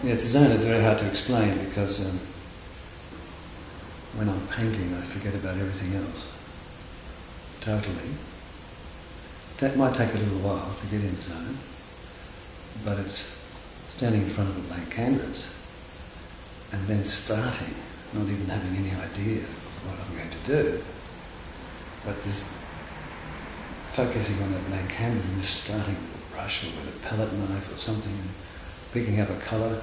Yeah, it's a zone that's very hard to explain because when I'm painting I forget about everything else. Totally. That might take a little while to get in the zone, but it's standing in front of a blank canvas and then starting, not even having any idea of what I'm going to do, but just focusing on that blank canvas and just starting with a brush or with a palette knife or something and picking up a colour,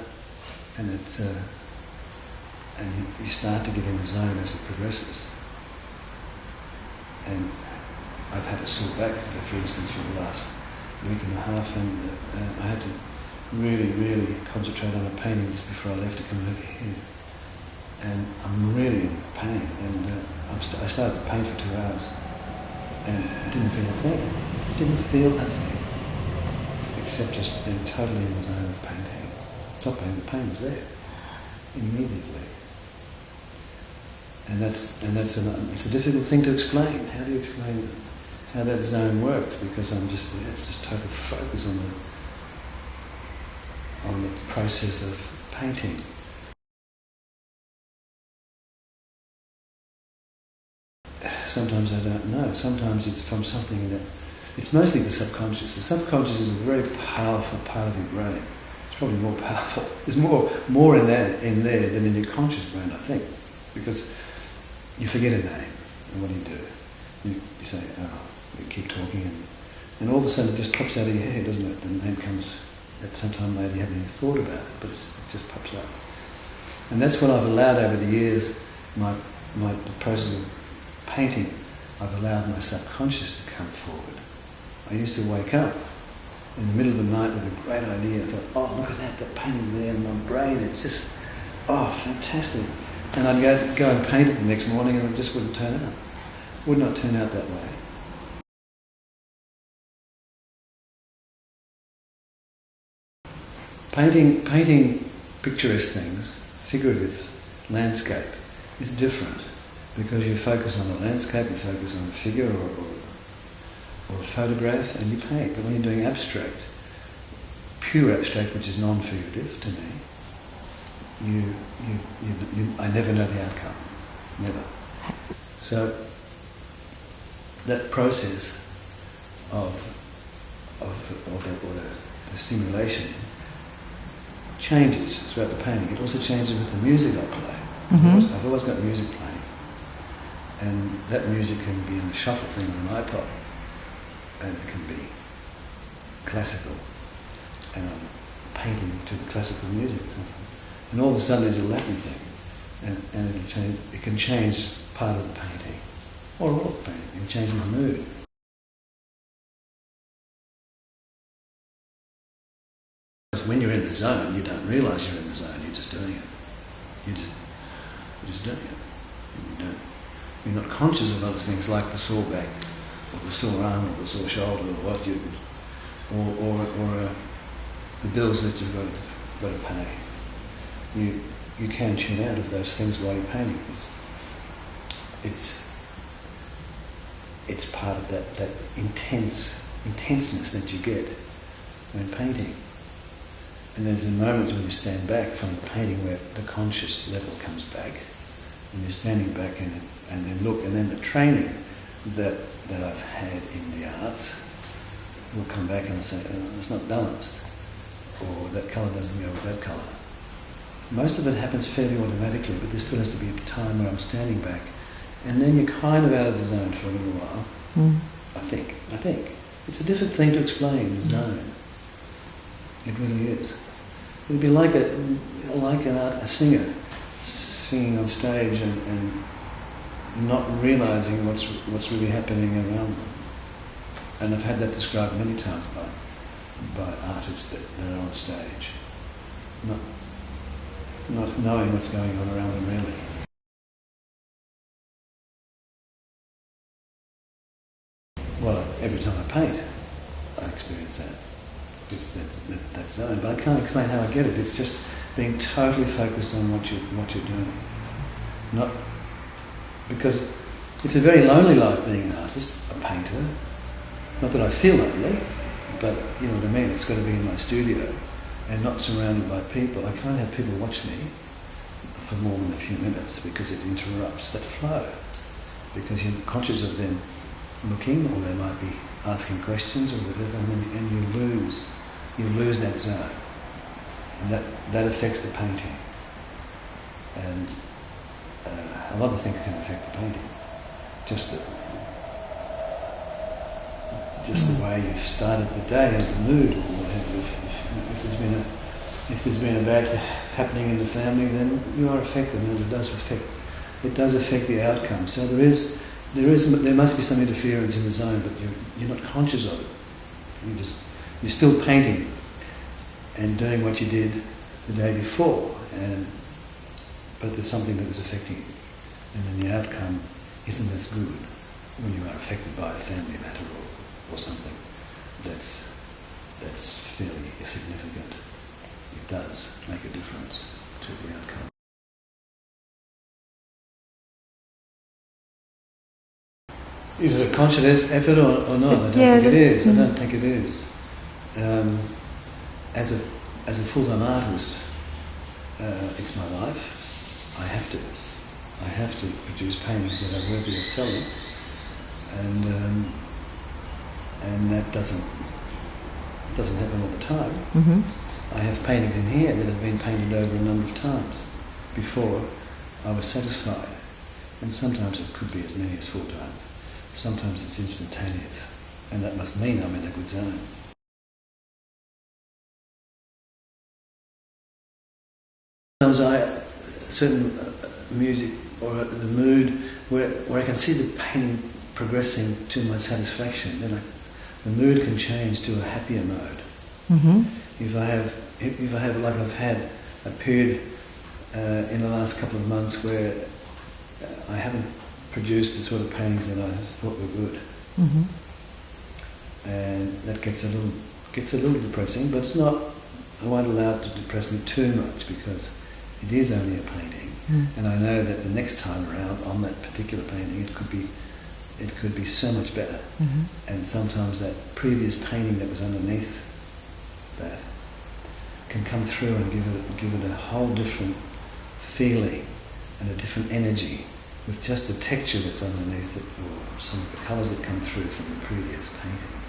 and it's and you start to get in the zone as it progresses. And I've had a sore back, for instance, for the last week and a half, and I had to really concentrate on the paintings before I left to come over here. And I'm really in pain, and I started to paint for 2 hours, and I didn't feel a thing. I didn't feel a thing, except just being totally in the zone of painting. Stop pain, the pain was there immediately. And it's a difficult thing to explain. How do you explain how that zone works? Because I'm just there. It's just total focus on the process of painting. Sometimes I don't know. Sometimes it's from something that it's mostly the subconscious. The subconscious is a very powerful part of your brain. It's probably more powerful. There's more in there than in your conscious brain, I think, because you forget a name, and what do? You say, oh, you keep talking, and all of a sudden it just pops out of your head, doesn't it? The name comes at some time later, you haven't even thought about it, but it just pops up. And that's what I've allowed over the years, the process of painting, I've allowed my subconscious to come forward. I used to wake up in the middle of the night with a great idea. I thought, oh, look at that painting there in my brain, it's just, oh, fantastic. And I'd go and paint it the next morning and it just wouldn't turn out. Would not turn out that way. Painting picturesque things, figurative landscape, is different because you focus on the landscape, you focus on a figure or a photograph, and you paint. But when you're doing abstract, pure abstract, which is non-figurative to me, I never know the outcome, never. So that process of the stimulation changes throughout the painting. It also changes with the music I play. Mm-hmm. I've always got music playing, and that music can be in the shuffle thing on an iPod, and it can be classical, and I'm painting to the classical music. And all of a sudden there's a Latin thing, and it can change part of the painting, or all of the painting. It can change the mood. When you're in the zone, you don't realise you're in the zone. You're just doing it. You're just doing it. You're not conscious of other things like the sore back, or the sore arm, or the sore shoulder, or the bills that you've got to pay. You can tune out of those things while you're painting. It's part of that intenseness that you get when painting. And there's moments when you stand back from the painting where the conscious level comes back, and you're standing back and then look, and then the training that I've had in the arts will come back and say, oh, it's not balanced, or that colour doesn't go with that colour. Most of it happens fairly automatically, but there still has to be a time where I'm standing back, and then you're kind of out of the zone for a little while. I think. It's a difficult thing to explain, the zone. It really is. It would be like a singer singing on stage and not realising what's really happening around them. And I've had that described many times by artists that are on stage, not knowing what's going on around them really. Well, every time I paint, I experience that. It's that zone, but I can't explain how I get it. It's just being totally focused on what you're doing. Not because it's a very lonely life being an artist, a painter. Not that I feel lonely, but you know what I mean. It's got to be in my studio, and not surrounded by people. I can't have people watch me for more than a few minutes because it interrupts that flow. Because you're conscious of them looking, or they might be asking questions or whatever, and you lose that zone, and that affects the painting. And a lot of things can affect the painting. Just the way you've started the day and the mood, or whatever. If there's been a bad thing happening in the family, then you are affected, and it does affect the outcome. So there must be some interference in the zone, but you're not conscious of it. You're still painting and doing what you did the day before, but there's something that is affecting you, and then the outcome isn't as good when you are affected by a family matter or something that's fairly significant. It does make a difference to the outcome. Is it a conscious effort or not? I don't think it is. I don't think it is. As a full-time artist, it's my life. I have to produce paintings that are worthy of selling, and that doesn't happen all the time. Mm-hmm. I have paintings in here that have been painted over a number of times before I was satisfied, and sometimes it could be as many as 4 times. Sometimes it's instantaneous, and that must mean I'm in a good zone. Sometimes certain music or the mood where I can see the painting progressing to my satisfaction, then the mood can change to a happier mode. Mm-hmm. If I have like I've had a period in the last couple of months where I haven't produced the sort of paintings that I thought were good, mm-hmm. and that gets a little depressing, but it's not. I won't allow it to depress me too much because it is only a painting, and I know that the next time around on that particular painting it could be so much better, and sometimes that previous painting that was underneath that can come through and give it a whole different feeling and a different energy with just the texture that's underneath it, or some of the colours that come through from the previous painting.